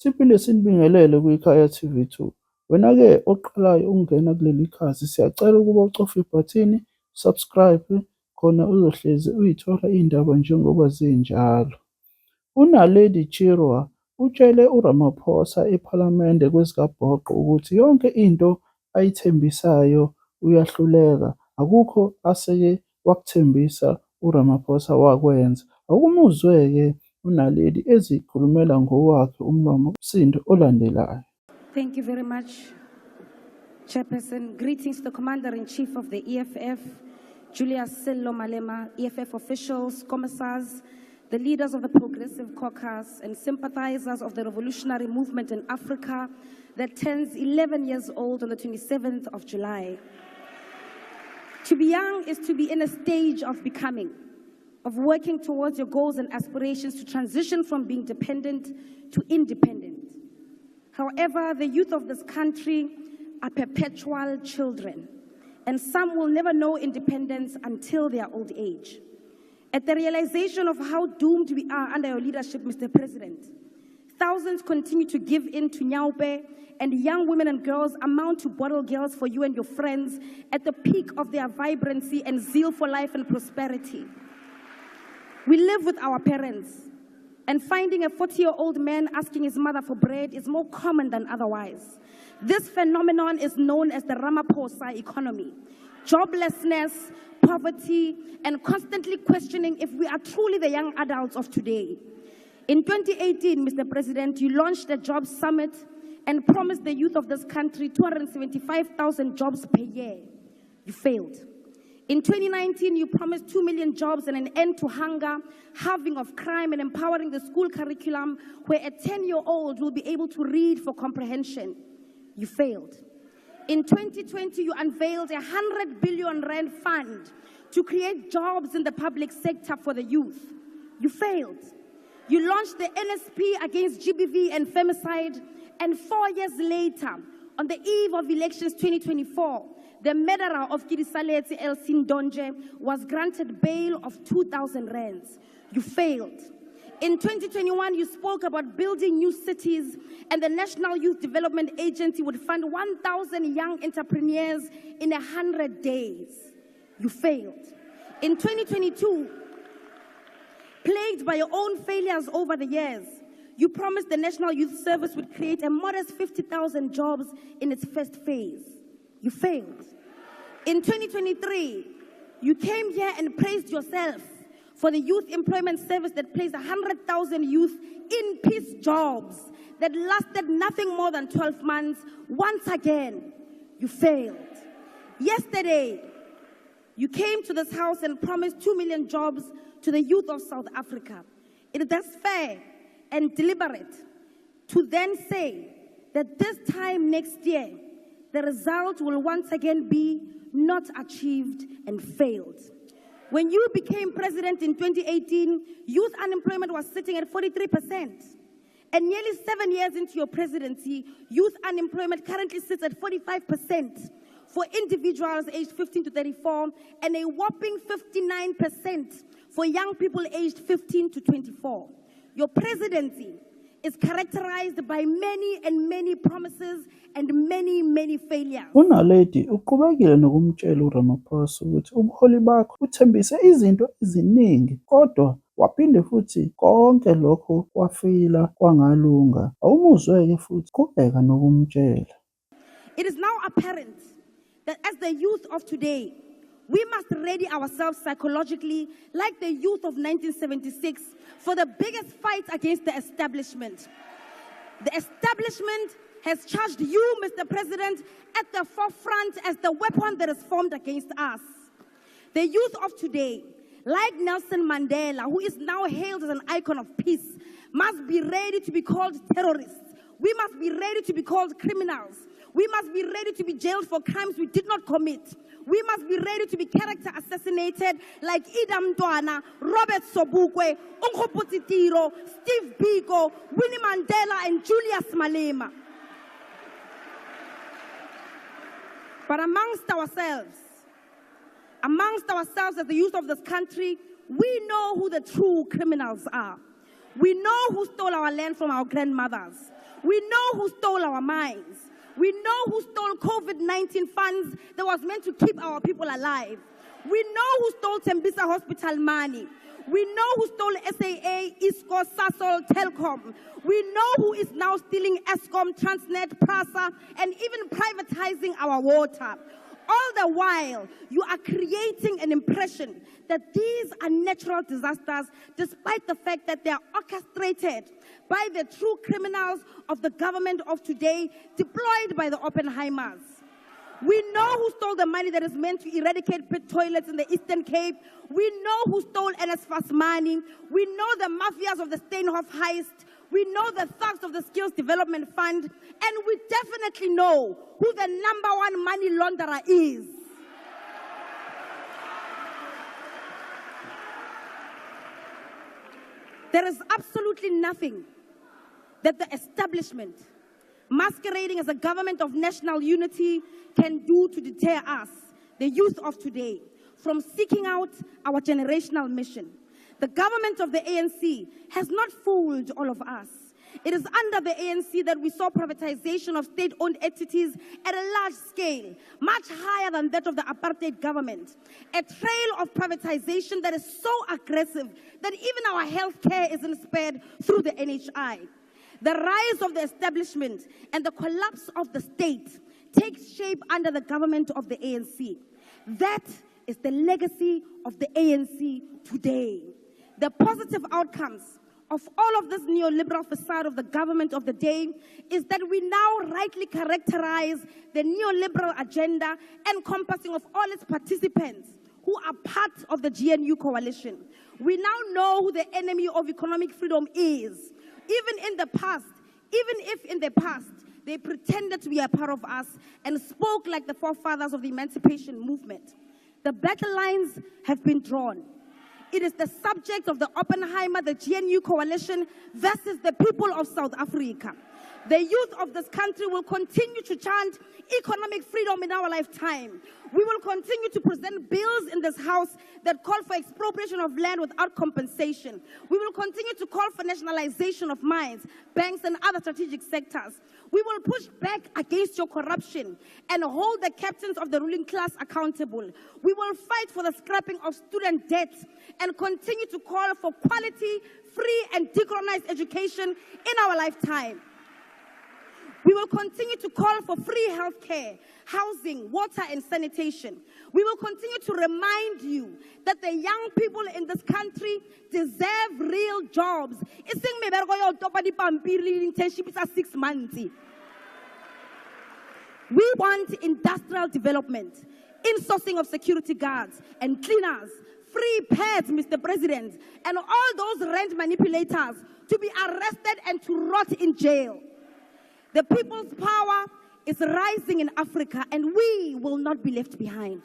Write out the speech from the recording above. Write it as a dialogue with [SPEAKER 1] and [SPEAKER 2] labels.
[SPEAKER 1] Siphinde sinibingelele kwikhaya TV2. Wena-ke oqalayo ukungena kuleli khasi, siyacela ukuba ucofe ibhathini subscribe khona uzohlezi uyithola iy'ndaba njengoba zinjalo. UNaredi Chirwa utshele uRamaphosa ePhalamende kwezikabhoqo ukuthi yonke into ayithembisayo uyahluleka, akukho aseke wakuthembisa uRamaphosa wakwenza. Akumuzwe-ke uNaredi ezikhulumela ngowakhe umlomo umsindo olandelayo.
[SPEAKER 2] Thank you very much, Chairperson. Greetings to the Commander-in-Chief of the EFF, Julius Sello Malema, EFF officials, commissars, the leaders of the Progressive Caucus, and sympathizers of the revolutionary movement in Africa that turns 11 years old on the 27th of July. To be young is to be in a stage of becoming, of working towards your goals and aspirations to transition from being dependent to independent. However, the youth of this country are perpetual children, and some will never know independence until their old age. At the realization of how doomed we are under your leadership, Mr. President, thousands continue to give in to Nyaupe, and young women and girls amount to bottle girls for you and your friends at the peak of their vibrancy and zeal for life and prosperity. We live with our parents, and finding a 40-year-old man asking his mother for bread is more common than otherwise. This phenomenon is known as the Ramaphosa economy. Joblessness, poverty, and constantly questioning if we are truly the young adults of today. In 2018, Mr. President, you launched a jobs summit and promised the youth of this country 275,000 jobs per year. You failed. In 2019, you promised 2 million jobs and an end to hunger, halving of crime, and empowering the school curriculum where a 10-year-old will be able to read for comprehension. You failed. In 2020, you unveiled a 100 billion rand fund to create jobs in the public sector for the youth. You failed. You launched the NSP against GBV and femicide, and 4 years later, on the eve of elections 2024, the murderer of Kidisaleti Elsin Donje was granted bail of 2,000 rands. You failed. In 2021, you spoke about building new cities, and the National Youth Development Agency would fund 1,000 young entrepreneurs in 100 days. You failed. In 2022, plagued by your own failures over the years, you promised the National Youth Service would create a modest 50,000 jobs in its first phase. You failed. In 2023, you came here and praised yourself for the Youth Employment Service that placed 100,000 youth in peace jobs that lasted nothing more than 12 months. Once again, you failed. Yesterday, you came to this house and promised 2 million jobs to the youth of South Africa. It is thus fair and deliberate to then say that this time next year, the result will once again be not achieved and failed. When you became president in 2018, youth unemployment was sitting at 43%. And nearly 7 years into your presidency, youth unemployment currently sits at 45% for individuals aged 15 to 34, and a whopping 59% for young people aged 15 to 24. Your presidency is characterized by many promises and many failures.
[SPEAKER 1] UNaredi uqhubekile nokumtshela uRamaphosa ukuthi ubuholi bakho uthembise izinto eziningi, kodwa waphinde futhi konke lokho kwafeyila kwangalunga. Awumuzwe-ke futhi qhubeka nokumtshela.
[SPEAKER 2] It is now apparent that as the youth of today, we must ready ourselves psychologically like the youth of 1976 for the biggest fight against the establishment. The establishment has charged you, Mr. President, at the forefront as the weapon that is formed against us. The youth of today, like Nelson Mandela, who is now hailed as an icon of peace, must be ready to be called terrorists. We must be ready to be called criminals. We must be ready to be jailed for crimes we did not commit. We must be ready to be character assassinated like Idam Mntwana, Robert Sobukwe, Nkgopotshe Tiro, Steve Biko, Winnie Mandela, and Julius Malema. But amongst ourselves as the youth of this country, we know who the true criminals are. We know who stole our land from our grandmothers. We know who stole our mines. We know who stole COVID-19 funds that was meant to keep our people alive. We know who stole Tembisa Hospital money. We know who stole SAA, ISCO, Sasol, Telkom. We know who is now stealing Eskom, Transnet, PRASA, and even privatizing our water. All the while, you are creating an impression that these are natural disasters, despite the fact that they are orchestrated by the true criminals of the government of today, deployed by the Oppenheimers. We know who stole the money that is meant to eradicate pit toilets in the Eastern Cape. We know who stole NSFAS money. We know the mafias of the Steinhoff heist. We know the thugs of the Skills Development Fund. And we definitely know who the #1 money launderer is. There is absolutely nothing that the establishment, masquerading as a government of national unity, can do to deter us, the youth of today, from seeking out our generational mission. The government of the ANC has not fooled all of us. It is under the ANC that we saw privatization of state-owned entities at a large scale, much higher than that of the apartheid government. A trail of privatization that is so aggressive that even our health care isn't spared through the NHI. The rise of the establishment and the collapse of the state takes shape under the government of the ANC. That is the legacy of the ANC today. The positive outcomes of all of this neoliberal facade of the government of the day is that we now rightly characterize the neoliberal agenda encompassing of all its participants who are part of the GNU coalition. We now know who the enemy of economic freedom is. Even if in the past they pretended to be a part of us and spoke like the forefathers of the emancipation movement. The battle lines have been drawn. It is the subject of the Oppenheimer, the GNU coalition versus the people of South Africa. The youth of this country will continue to chant economic freedom in our lifetime. We will continue to present bills in this house that call for expropriation of land without compensation. We will continue to call for nationalization of mines, banks, and other strategic sectors. We will push back against your corruption and hold the captains of the ruling class accountable. We will fight for the scrapping of student debt and continue to call for quality, free, and decolonized education in our lifetime. We will continue to call for free health care, housing, water, and sanitation. We will continue to remind you that the young people in this country deserve real jobs. Internship is 6 months. We want industrial development, insourcing of security guards and cleaners, free pads, Mr. President, and all those rent manipulators to be arrested and to rot in jail. The people's power is rising in Africa, and we will not be left behind.